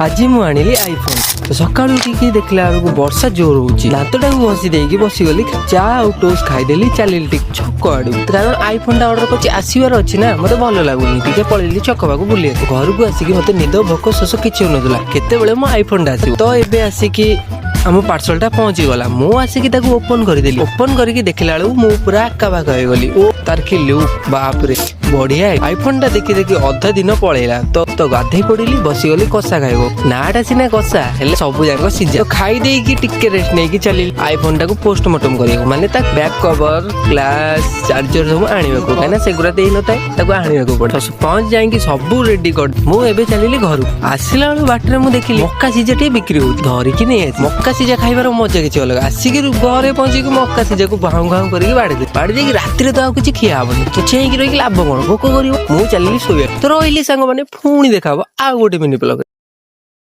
आज मु आनिली आईफोन तो सकाळू उठिकी देखला बेलू वर्षा जोर होउची दांतटा को घसी देकी बसीगली चा और टोस्ट खाईदेली चलिली टिक छक आडू कारण आईफोन टा ऑर्डर करछि आसीबार अछि ना मते भलो लागुनी टिके पळेली छक बाकू बुली घर को आसिकी मते निद भोक शोष किछि होनथला केते बेले मो आईफोन टा आसी तो एबे आसिकी आम पार्सल टा पहुंची गला मु आसिकी ताको ओपन करदेली ओपन करके देखला बेलू मु पूरा अक्का बाका हो गली ओ तार खिलु बाप रे बढ़िया आईफोन टा देखी देखी अधा दिन पळेला तो गाधे पड़िली बसीगली कषा खाइबो नाटा सिना कषा हेले सब जाक सिझा तो खाई देकी टिके रेस्ट नेकी चली आईफोन टा को पोस्टमार्टम करियो माने ता बैक कवर ग्लास चार्जर सब आनिबा को काना सेगुरा देई नताय ताको आनिबा को पड़े तो पहुंच जाएंगी सब रेडी कर मु एबे चलीली घर आसिला बेलू बाटरे मु देखिली मक्का सिझा टे बिक्री होत धरी कि नै मक्का सिझा खाइबार मजा किछि अलग आसिकी घरे पहुंची के मक्का सिझा को भाऊ भाऊ करके बाड़ी देकी रात्रि तो आ किछि खिया हबनी किछि हेकी रही लाभ कोन भोक करिवो मु चलीली सोया तो रहिली संग माने पुणी देखाबो आ गोटे मिनी ब्लॉग।